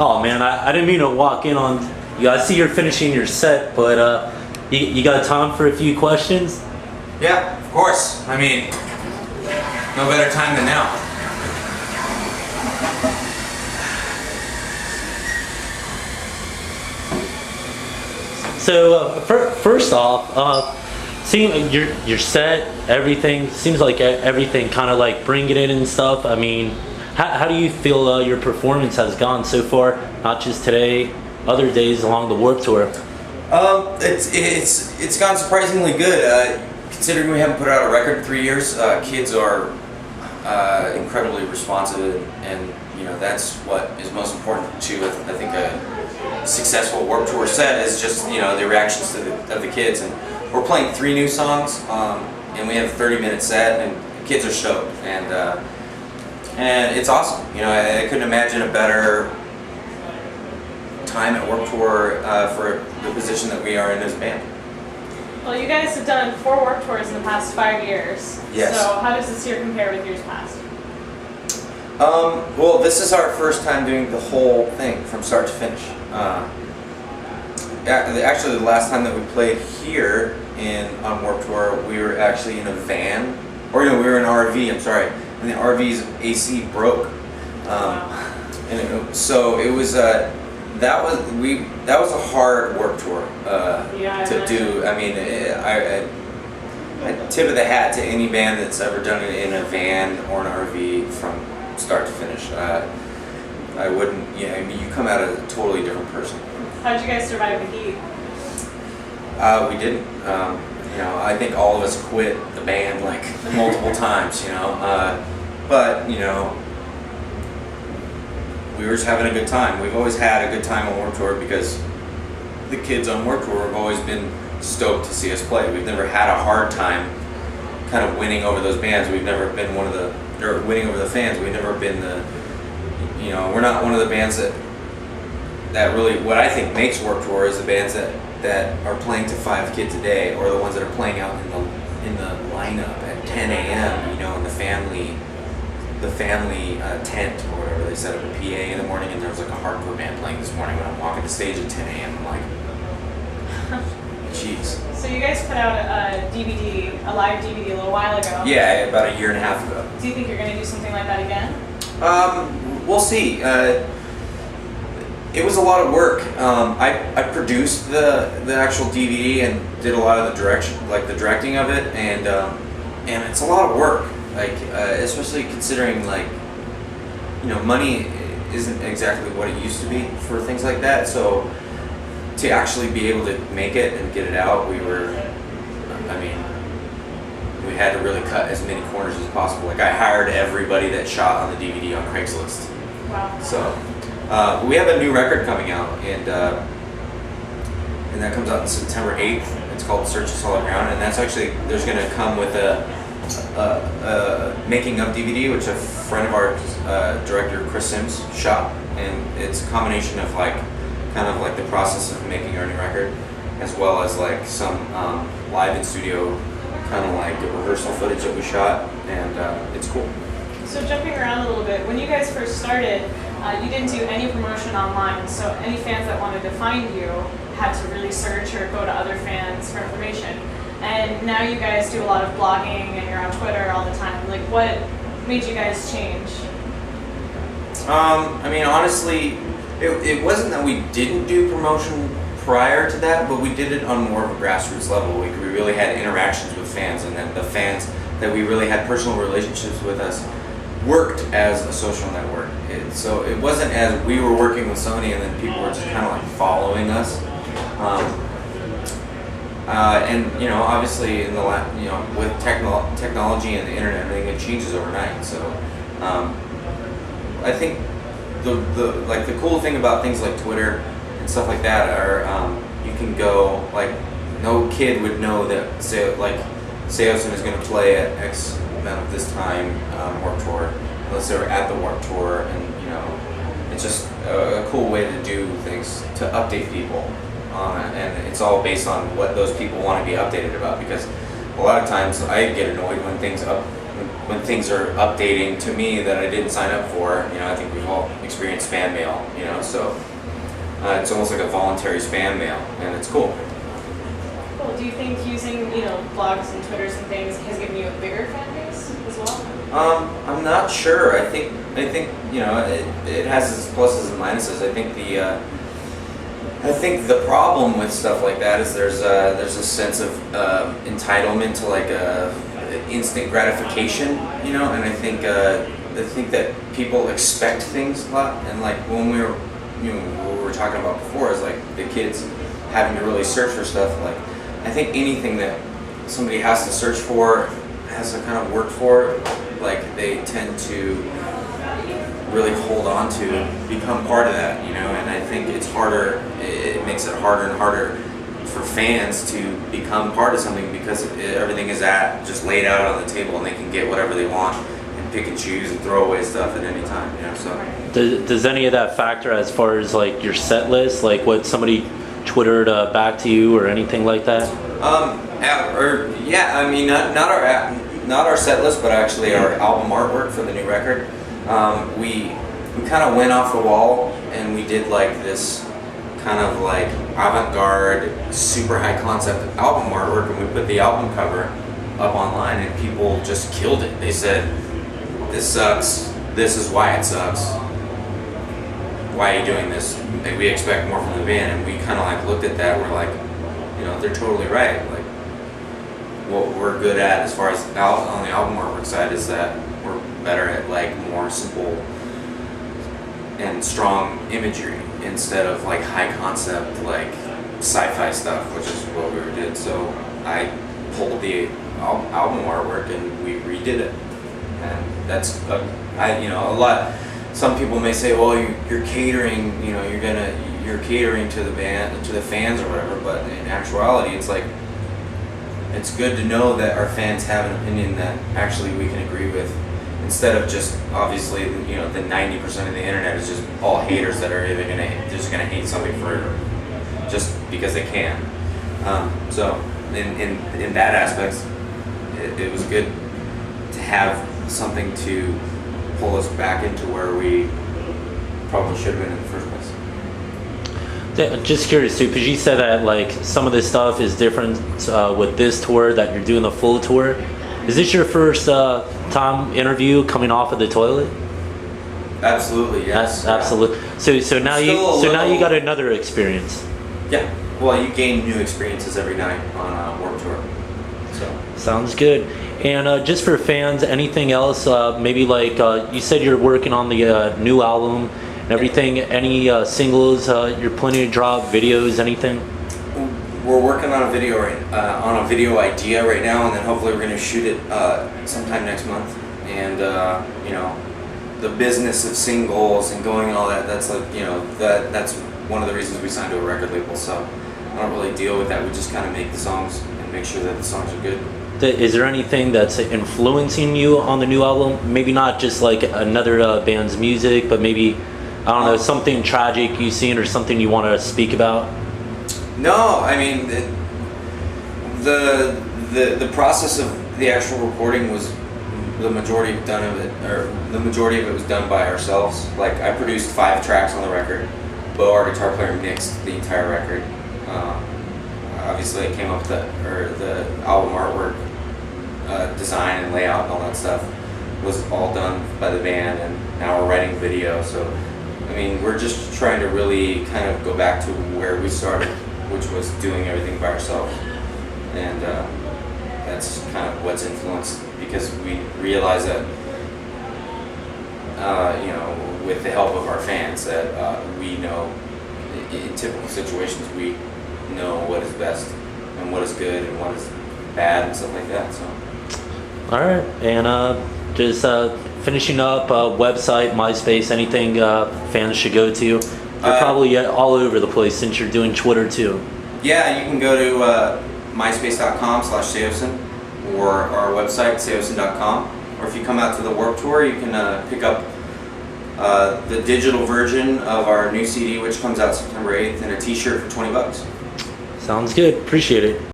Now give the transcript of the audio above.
Oh man, I didn't mean to walk in on you. I see you're finishing your set, but you got time for a few questions? Yeah, of course. I mean, no better time than now. So first off, seeing your set, everything seems like everything kind of like bring it in and stuff. I mean, how do you feel your performance has gone so far? Not just today, other days along the Warped Tour. It's gone surprisingly good. Considering we haven't put out a record in 3 years, kids are incredibly responsive, and you know that's what is most important to I think a successful Warped Tour set is just the reactions of the kids. And we're playing 3 new songs, and we have a 30-minute set, and kids are stoked, and it's awesome. I couldn't imagine a better time at Warped Tour for the position that we are in as a band. Well, you guys have done 4 Warped Tours in the past 5 years. Yes. So how does this year compare with years past? Well, this is our first time doing the whole thing from start to finish. Actually, the last time that we played here on Warped Tour, we were actually in a van, or no, we were in an RV. I'm sorry, and the RV's AC broke, so it was that was a hard Warped Tour to do. I mean, I tip of the hat to any band that's ever done it in a van or an RV from start to finish. I wouldn't. I mean, you come out a totally different person. How did you guys survive the heat? We didn't. I think all of us quit the band like multiple times. But we were just having a good time. We've always had a good time on Warped Tour because the kids on Warped Tour have always been stoked to see us play. We've never had a hard time kind of winning over those bands. We've never been or winning over the fans. We've never been we're not one of the bands that really, what I think makes Warped Tour is the bands that are playing to 5 kids a day, or the ones that are playing out in the lineup at 10 a.m. In the family tent or whatever. They set up a PA in the morning, and there was like a hardcore band playing this morning when I'm walking the stage at 10 a.m. I'm like, jeez. So you guys put out a live DVD a little while ago. Yeah, about a year and a half ago. Do you think you're going to do something like that again? We'll see. It was a lot of work. I produced the actual DVD and did a lot of the directing of it, and it's a lot of work. Especially considering money isn't exactly what it used to be for things like that. So to actually be able to make it and get it out, we had to really cut as many corners as possible. I hired everybody that shot on the DVD on Craigslist. Wow. So we have a new record coming out, and that comes out on September 8th. It's called Search of Solid Ground, and that's actually, there's going to come with a making of DVD, which a friend of ours, director Chris Sims, shot, and it's a combination of the process of making our new record, as well as some live in studio rehearsal footage that we shot, and it's cool. So jumping around a little bit, when you guys first started, you didn't do any promotion online, so any fans that wanted to find you had to really search or go to other fans for information. And now you guys do a lot of blogging and you're on Twitter all the time. What made you guys change? Honestly, it wasn't that we didn't do promotion prior to that, but we did it on more of a grassroots level. We really had interactions with fans, and then the fans that we really had personal relationships with us worked as a social network. So it wasn't as we were working with Sony and then people were just kind of following us. Obviously in the with technology and the internet, everything changes overnight. So I think the cool thing about things like Twitter and stuff like that are you can go no kid would know that Saosin is going to play at X amount of this time Warped Tour unless they were at the Warped Tour, and it's just a cool way to do things, to update people on it, and it's all based on what those people want to be updated about, because a lot of times I get annoyed when when things are updating to me that I didn't sign up for. I think we've all experienced spam mail. So it's almost like a voluntary spam mail, and it's cool. Cool. Do you think using blogs and Twitters and things has given you a bigger fan base as well? I'm not sure. I think it has its pluses and minuses. I think the problem with stuff like that is there's a sense of entitlement to like instant gratification, and I think that people expect things a lot, and like when we were what we were talking about before is like the kids having to really search for stuff. Like I think anything that somebody has to search for, has to kind of work for, like they tend to really hold on to and become part of that, and I think it's harder, it makes it harder and harder for fans to become part of something because everything is just laid out on the table and they can get whatever they want and pick and choose and throw away stuff at any time, so. Does any of that factor as far as like your set list, like what somebody Twittered back to you or anything like that? Not our set list, but actually our album artwork for the new record. We kind of went off the wall and we did like this kind of like avant-garde, super high concept album artwork, and we put the album cover up online and people just killed it. They said, "This sucks. This is why it sucks. Why are you doing this? We expect more from the band." And we kind of like looked at that. We're like, they're totally right. Like what we're good at as far as on the album artwork side is that we're better at like more simple and strong imagery instead of like high concept like sci-fi stuff, which is what we did. So I pulled the album artwork and we redid it, and that's a lot. Some people may say, well, you're catering, you're catering to the band, to the fans or whatever, but in actuality it's like it's good to know that our fans have an opinion that actually we can agree with, instead of just obviously the 90% of the internet is just all haters that are either just gonna hate something for just because they can. So in that aspect, it was good to have something to pull us back into where we probably should have been in the first place. Just curious too, because you said that like some of this stuff is different with this tour, that you're doing the full tour. Is this your first time interview coming off of the toilet? Absolutely, yes. Absolutely. So now you got another experience. Yeah. Well, you gain new experiences every night on a Warped Tour. So. Sounds good. And just for fans, anything else? Maybe like you said you're working on the new album and everything. Any singles you're planning to drop? Videos? Anything? We're working on a video on a video idea right now, and then hopefully we're going to shoot it sometime next month. And the business of singles and going and all that. That's like that's one of the reasons we signed to a record label. So I don't really deal with that. We just kind of make the songs and make sure that the songs are good. Is there anything that's influencing you on the new album? Maybe not just like another band's music, but maybe, I don't know, something tragic you've seen or something you want to speak about? No, I mean, the process of the actual recording was the majority of it was done by ourselves. Like I produced 5 tracks on the record, but our guitar player mixed the entire record. Obviously, it came up with the album artwork, design and layout and all that stuff was all done by the band, and now we're writing video. So, I mean, we're just trying to really kind of go back to where we started, which was doing everything by ourselves, and that's kind of what's influenced, because we realize that, with the help of our fans, that we know in typical situations we know what is best and what is good and what is bad and stuff like that. So. All right, and just finishing up, website, MySpace, anything fans should go to? You're probably all over the place since you're doing Twitter too. Yeah, you can go to myspace.com/Saosin or our website, saosin.com. Or if you come out to the Warped Tour, you can pick up the digital version of our new CD, which comes out September 8th, and a t-shirt for $20. Sounds good. Appreciate it.